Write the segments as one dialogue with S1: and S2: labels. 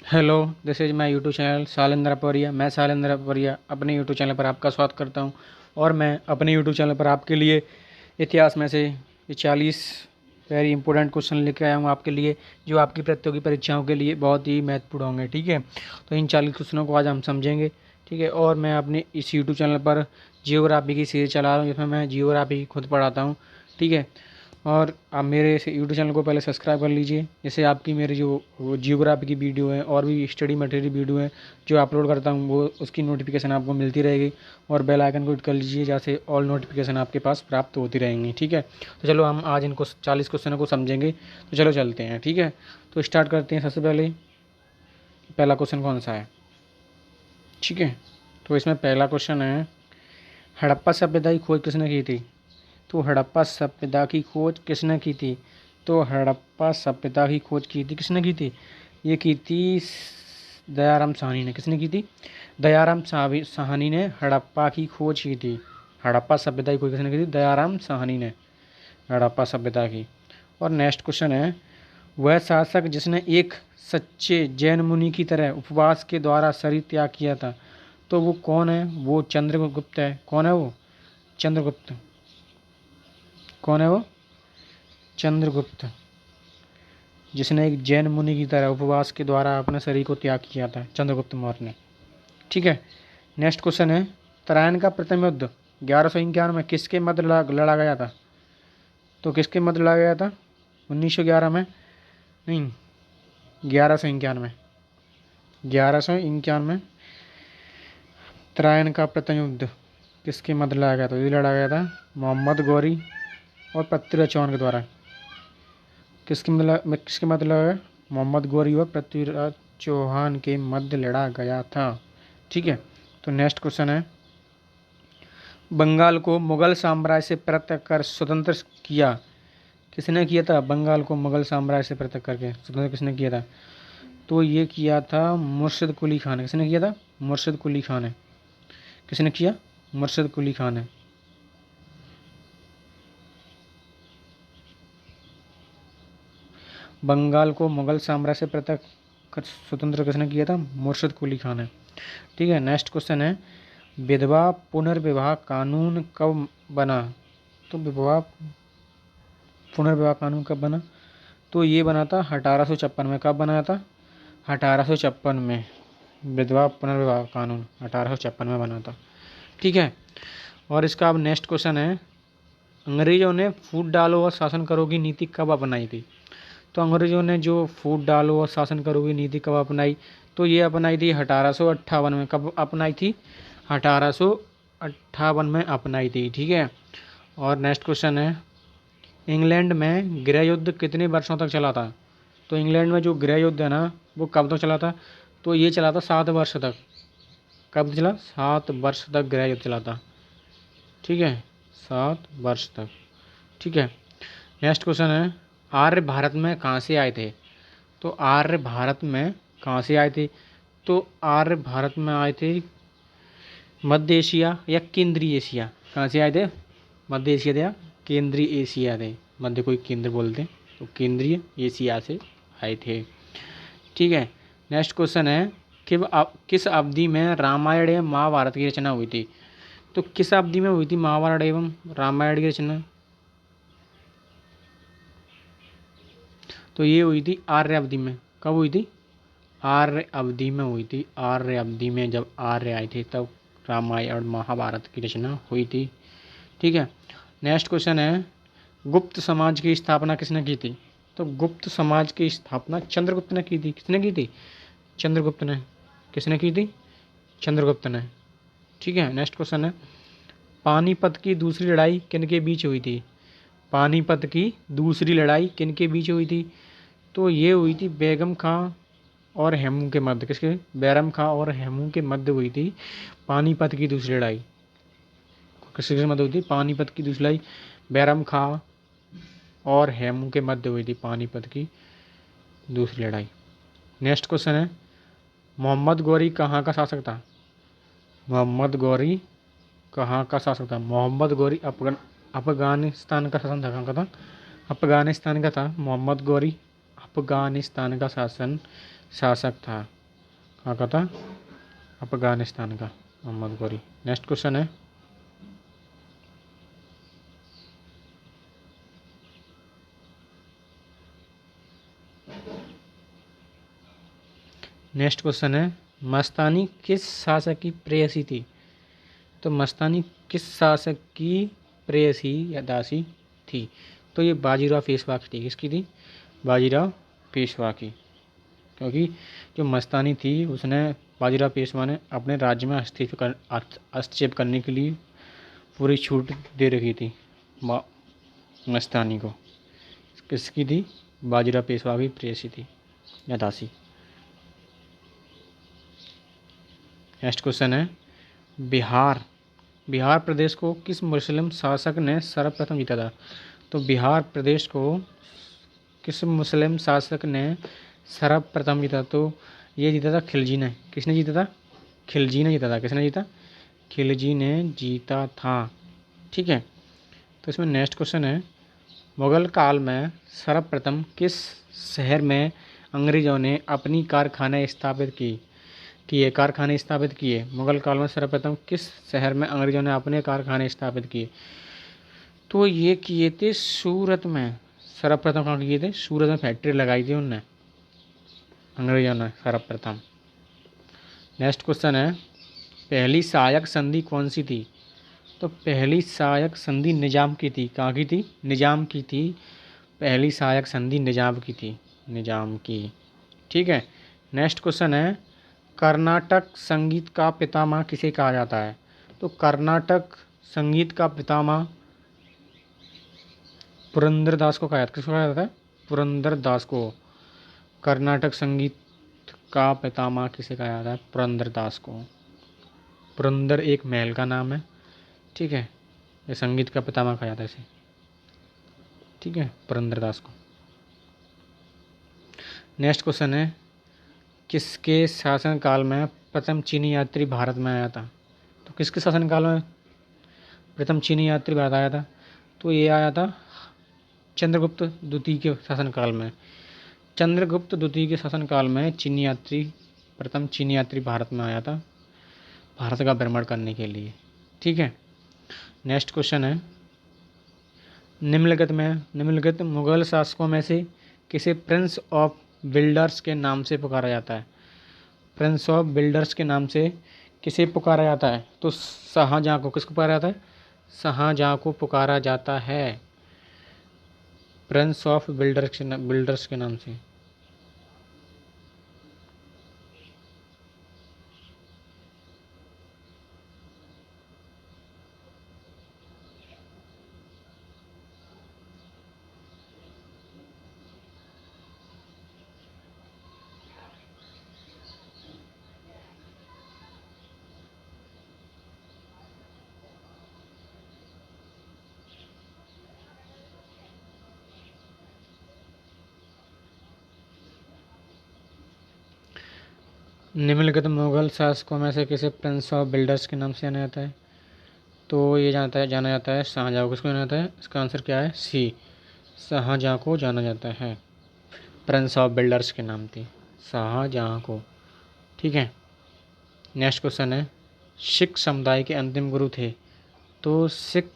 S1: Hello, this is my YouTube channel Shailendra Pawariya. मैं शालेंद्र पवरिया अपने YouTube channel पर आपका स्वागत करता हूं और मैं अपने यूट्यूब चैनल पर आपके लिए इतिहास में से ये 40 वेरी इंपॉर्टेंट क्वेश्चन लेकर आया हूं आपके लिए, जो आपकी प्रतियोगी परीक्षाओं के लिए बहुत ही महत्वपूर्ण होंगे। ठीक है, तो इन 40 क्वेश्चनों को आज हम समझेंगे। ठीक है, और मैं अपने इस यूट्यूब चैनल पर जियोग्राफी की सीरीज चला रहा हूँ, जिसमें मैं जियोग्राफी खुद पढ़ाता हूँ। ठीक है, और आप मेरे इस यूट्यूब चैनल को पहले सब्सक्राइब कर लीजिए, जिससे आपकी मेरी जो जियोग्राफी की वीडियो है और भी स्टडी मटेरियल वीडियो है जो अपलोड करता हूँ, वो उसकी नोटिफिकेशन आपको मिलती रहेगी। और बेल आइकन को हिट कर लीजिए, जैसे ऑल नोटिफिकेशन आपके पास प्राप्त होती रहेंगी। ठीक है, तो चलो हम आज इनको 40 क्वेश्चनों को समझेंगे। तो चलो चलते हैं। ठीक है, तो स्टार्ट करते हैं। सबसे पहले पहला क्वेश्चन कौन सा है? ठीक है, तो इसमें पहला क्वेश्चन है, हड़प्पा सभ्यता की खोज किसने की थी? तो हड़प्पा सभ्यता की खोज किसने की थी? तो हड़प्पा सभ्यता की खोज की थी, किसने की थी? ये की थी दयाराम साहनी ने। किसने की थी? दयाराम साहनी ने हड़प्पा की खोज की थी। हड़प्पा सभ्यता की खोज किसने की थी? दयाराम साहनी ने हड़प्पा सभ्यता की। और नेक्स्ट क्वेश्चन है, वह शासक जिसने एक सच्चे जैन मुनि की तरह उपवास के द्वारा शरीर त्याग किया था, तो वो कौन है? वो चंद्रगुप्त है। कौन है वो? चंद्रगुप्त। कौन है वो? चंद्रगुप्त, जिसने एक जैन मुनि की तरह उपवास के द्वारा अपने शरीर को त्याग किया था, चंद्रगुप्त मौर्य ने। ठीक है, नेक्स्ट क्वेश्चन है, तराइन का प्रथम युद्ध 1151 में किसके मध्य लड़ा गया था? तो किसके मध्य लड़ा गया था? 1911 में नहीं, 1151 में। 1151 तराइन का प्रथम युद्ध किसके मध्य लड़ा गया था? ये लड़ा गया था मोहम्मद गौरी और पृथ्वीराज चौहान के द्वारा। किसके मध्य लड़ा गया? मोहम्मद गौरी और पृथ्वीराज चौहान के मध्य लड़ा गया था। ठीक है, तो नेक्स्ट क्वेश्चन है, बंगाल को मुगल साम्राज्य से पृथक कर स्वतंत्र किया, किसने किया था? बंगाल को मुगल साम्राज्य से पृथक करके स्वतंत्र किसने किया था? तो ये किया था मुर्शिद कुली खान ने। किसने किया था? मुर्शिद कुली खान ने। किसने किया? मुर्शिद कुली खान ने। बंगाल को मुगल साम्राज्य से पृथक कर स्वतंत्र किसने किया था? मुर्शिद कुली खान ने। ठीक है, नेक्स्ट क्वेश्चन है, विधवा पुनर्विवाह कानून कब बना? तो विधवा पुनर्विवाह कानून कब बना? तो ये बना था 1856 में। कब बनाया था? 1856 में। विधवा पुनर्विवाह कानून 1856 में बना था। ठीक है, और इसका अब नेक्स्ट क्वेश्चन है, अंग्रेजों ने फूट डालो और शासन करो की नीति कब अपनाई थी? तो अंग्रेजों ने जो फूट डालो और शासन करो की नीति कब अपनाई? तो ये अपनाई थी 1858 में। कब अपनाई थी? 1858 में अपनाई थी। ठीक है, और नेक्स्ट क्वेश्चन है, इंग्लैंड में गृह युद्ध कितने वर्षों तक चला था? तो इंग्लैंड में जो गृह युद्ध है ना, वो कब तक चला था? तो ये चला था 7 वर्ष तक। कब चला? 7 वर्ष तक गृह युद्ध चला था। ठीक है, 7 वर्ष तक। ठीक है, नेक्स्ट क्वेश्चन है, आर्य भारत में कहाँ से आए थे? तो आर्य भारत में कहाँ से आए थे? तो आर्य भारत में आए थे मध्य एशिया या केंद्रीय एशिया। कहाँ से आए थे? मध्य एशिया थे या केंद्रीय एशिया थे। मध्य कोई केंद्र बोलते हैं, तो केंद्रीय एशिया से आए थे। ठीक है, नेक्स्ट क्वेश्चन है कि किस अवधि में रामायण एवं महाभारत की रचना हुई थी? तो किस अवधि में हुई थी महाभारत एवं रामायण की रचना? तो ये हुई थी आर्य अवधि में। कब हुई थी? आर्य अवधि में हुई थी। आर्य अवधि में जब आर्य आए थे तब रामायण और महाभारत की रचना हुई थी। ठीक है, नेक्स्ट क्वेश्चन है, गुप्त समाज की स्थापना किसने की थी? तो गुप्त समाज की स्थापना चंद्रगुप्त ने की थी। किसने की थी? चंद्रगुप्त ने। किसने की थी? चंद्रगुप्त ने। ठीक है, नेक्स्ट क्वेश्चन है, पानीपत की दूसरी लड़ाई किन के बीच हुई थी? पानीपत की दूसरी लड़ाई किन के बीच हुई थी? तो ये हुई थी बेगम खां और हेमू के मध्य। किसके? बैरम खां और हेमू के मध्य हुई थी पानीपत की दूसरी लड़ाई। किसके मध्य हुई थी? पानीपत की दूसरी लड़ाई बैरम खां और हेमू के मध्य हुई थी पानीपत की दूसरी लड़ाई। नेक्स्ट क्वेश्चन है, मोहम्मद गौरी कहाँ का शासक था? मोहम्मद गौरी कहाँ का शासक था? मोहम्मद गौरी अफगानिस्तान का शासन था। कहाँ का था? अफगानिस्तान का था। मोहम्मद गौरी अफगानिस्तान का शासक था। कहाँ का था? अफगानिस्तान का, मोहम्मद गौरी। नेक्स्ट क्वेश्चन है, मस्तानी किस शासक की प्रेयसी थी? तो मस्तानी किस शासक की प्रेयसी या दासी थी? तो ये बाजीराव पेशवा की थी। किसकी थी? बाजीराव पेशवा की। क्योंकि जो मस्तानी थी उसने, बाजीराव पेशवा ने अपने राज्य में हस्तक्षेप करने के लिए पूरी छूट दे रखी थी मस्तानी को। किसकी थी? बाजीराव पेशवा की प्रेयसी थी या दासी। नेक्स्ट क्वेश्चन है, बिहार प्रदेश को किस मुस्लिम शासक ने सर्वप्रथम जीता था? तो बिहार प्रदेश को किस मुस्लिम शासक ने सर्वप्रथम जीता? तो ये जीता था खिलजी ने। किसने जीता था? खिलजी ने जीता था। किसने जीता? खिलजी ने जीता था। ठीक है, तो इसमें नेक्स्ट क्वेश्चन है, मुगल काल में सर्वप्रथम किस शहर में अंग्रेजों ने अपनी कारखाने स्थापित किए? मुगल काल में सर्वप्रथम किस शहर में अंग्रेजों ने अपने कारखाने स्थापित किए? तो ये किए थे सूरत में। सर्वप्रथम कहाँ किए थे? सूरत में फैक्ट्री लगाई थी उनने, अंग्रेजों ने सर्वप्रथम। नेक्स्ट क्वेश्चन है, पहली सहायक संधि कौन सी थी? तो पहली सहायक संधि निजाम की थी। कहाँ की थी? निजाम की थी। पहली सहायक संधि निजाम की थी, निजाम की। ठीक है, नेक्स्ट क्वेश्चन है, कर्नाटक संगीत का पितामह किसे कहा जाता है? तो कर्नाटक संगीत का पितामह पुरंदरदास को कहा जाता है। किसको कहा जाता है? पुरंदरदास को। कर्नाटक संगीत का पितामह किसे कहा जाता है? पुरंदरदास को। पुरंदर एक महल का नाम है। ठीक है, ये संगीत का पितामह कहा जाता है इसे। ठीक है, पुरंदरदास को। नेक्स्ट क्वेश्चन है, किसके शासनकाल में प्रथम चीनी यात्री भारत में आया था? तो किसके शासनकाल में प्रथम चीनी यात्री भारत आया था? तो ये आया था चंद्रगुप्त द्वितीय के शासनकाल में। चंद्रगुप्त द्वितीय के शासनकाल में प्रथम चीनी यात्री भारत में आया था, भारत का भ्रमण करने के लिए। ठीक है, नेक्स्ट क्वेश्चन है, निम्नलिखित मुगल शासकों में से किसे प्रिंस ऑफ बिल्डर्स के नाम से पुकारा जाता है? प्रिंस ऑफ बिल्डर्स के नाम से किसे पुकारा जाता है? तो शाहजहाँ को। किसको पुकारा जाता है? शाहजहाँ को पुकारा जाता है प्रिंस ऑफ बिल्डर्स के नाम से। निम्नलिखित मुगल शासकों में से किसे प्रिंस ऑफ बिल्डर्स के नाम से जाना जाता है? तो ये जाना जाता है शाहजहाँ को। किसको जाना जाता है? इसका आंसर क्या है? सी, शाहजहाँ को जाना जाता है प्रिंस ऑफ बिल्डर्स के नाम से, शाहजहाँ को। ठीक है, नेक्स्ट क्वेश्चन है, सिख समुदाय के अंतिम गुरु थे? तो सिख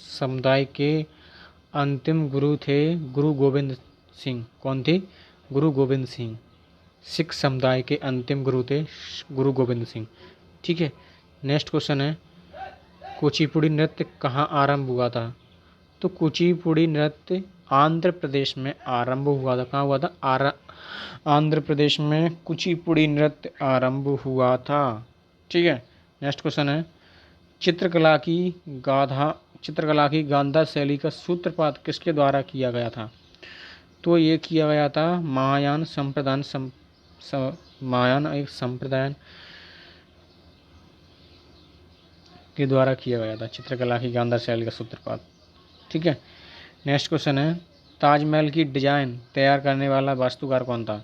S1: समुदाय के अंतिम गुरु थे गुरु गोविंद सिंह। कौन थे? गुरु गोविंद सिंह। सिख समुदाय के अंतिम गुरु थे गुरु गोविंद सिंह। ठीक है, नेक्स्ट क्वेश्चन है, कुचिपुड़ी नृत्य कहाँ आरंभ हुआ था? तो कुचिपुड़ी नृत्य आंध्र प्रदेश में आरंभ हुआ था। कहाँ हुआ था? आंध्र प्रदेश में कुचिपुड़ी नृत्य आरंभ हुआ था। ठीक है, नेक्स्ट क्वेश्चन है, चित्रकला की गांधार शैली का सूत्रपात किसके द्वारा किया गया था? तो ये किया गया था महायान एक संप्रदाय के द्वारा किया गया था चित्रकला की गांधार शैली का सूत्रपात। ठीक है, नेक्स्ट क्वेश्चन है, ताजमहल की डिजाइन तैयार करने वाला वास्तुकार कौन था?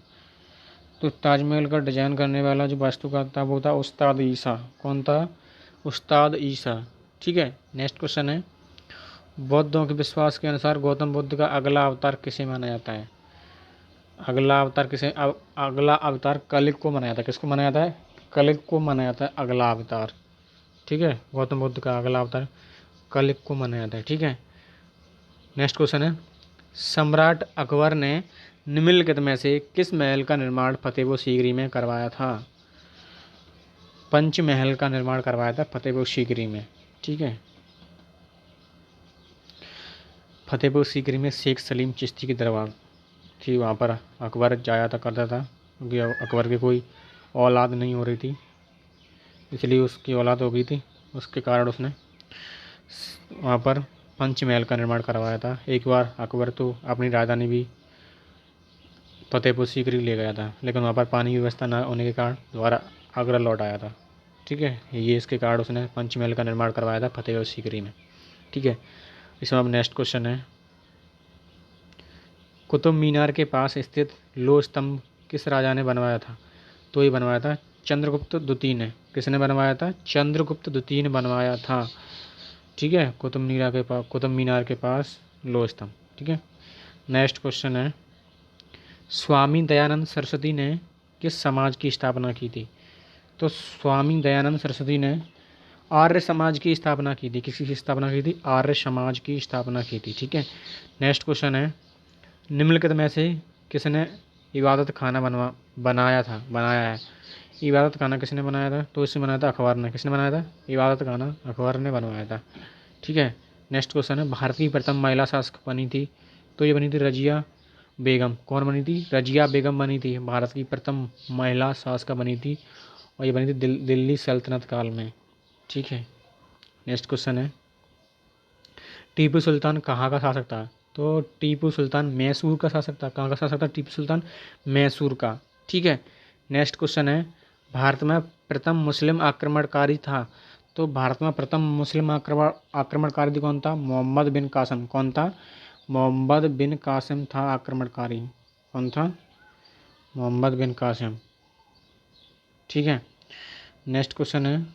S1: तो ताजमहल का डिजाइन करने वाला जो वास्तुकार था वो था उस्ताद ईसा। कौन था? उस्ताद ईसा। ठीक है, नेक्स्ट क्वेश्चन है, बौद्धों के विश्वास के अनुसार गौतम बुद्ध का अगला अवतार किसे माना जाता है? अगला अवतार कलिग को माना जाता है। किसको माना जाता है? कलिग को माना जाता है अगला अवतार। ठीक है, गौतम बुद्ध का अगला अवतार कलिग को माना जाता है। ठीक है, नेक्स्ट क्वेश्चन है, सम्राट अकबर ने निम्नलिखित में से किस महल का निर्माण फतेहपुर सीकरी में करवाया था? पंचमहल का निर्माण करवाया था फतेहपुर सीकरी में। ठीक है, फतेहपुर सीकरी में शेख सलीम चिश्ती की दरबार थी, वहाँ पर अकबर जाया था करता था, क्योंकि अकबर की कोई औलाद नहीं हो रही थी, इसलिए उसकी औलाद हो गई थी, उसके कारण उसने वहाँ पर पंचमहल का निर्माण करवाया था। एक बार अकबर तो अपनी राजधानी भी फतेहपुर सीकरी ले गया था, लेकिन वहाँ पर पानी की व्यवस्था न होने के कारण दोबारा आगरा लौट आया था। ठीक है, ये इसके कारण उसने पंचमहल का निर्माण करवाया था फतेहपुर सीकरी में। ठीक है, इसमें अब नेक्स्ट क्वेश्चन है, कुतुब मीनार के पास स्थित लोह स्तंभ किस राजा ने बनवाया था? तो ये बनवाया था चंद्रगुप्त द्वितीय ने। किसने बनवाया था? चंद्रगुप्त द्वितीय ने बनवाया था। ठीक है, कुतुब मीनार के पास लोह स्तंभ। ठीक है, नेक्स्ट क्वेश्चन है, स्वामी दयानंद सरस्वती ने किस समाज की स्थापना की थी? तो स्वामी दयानंद सरस्वती ने आर्य समाज की स्थापना की थी। किसी की स्थापना की थी? आर्य समाज की स्थापना की थी। ठीक है, नेक्स्ट क्वेश्चन है, निम्नलिखित में से किसने इबादत खाना बनाया है? इबादत खाना किसने बनाया था? तो इसने बनाया था अकबर ने। किसने बनाया था? इबादत खाना अकबर ने बनवाया था। ठीक है, नेक्स्ट क्वेश्चन है, भारत की प्रथम महिला शासक बनी थी? तो ये बनी थी रजिया बेगम। कौन बनी थी? रजिया बेगम बनी थी, भारत की प्रथम महिला शासक बनी थी, और ये बनी थी दिल्ली सल्तनत काल में। ठीक है, नेक्स्ट क्वेश्चन है, टीपू सुल्तान कहाँ का शासक था? तो टीपू सुल्तान मैसूर का शासक था। कहाँ का शासक था टीपू सुल्तान? मैसूर का। ठीक है, नेक्स्ट क्वेश्चन है, भारत में प्रथम मुस्लिम आक्रमणकारी था? तो भारत में प्रथम मुस्लिम आक्रमणकारी कौन था? मोहम्मद बिन कासिम। कौन था? मोहम्मद बिन कासिम था आक्रमणकारी। कौन था? मोहम्मद बिन कासिम। ठीक है, नेक्स्ट क्वेश्चन है,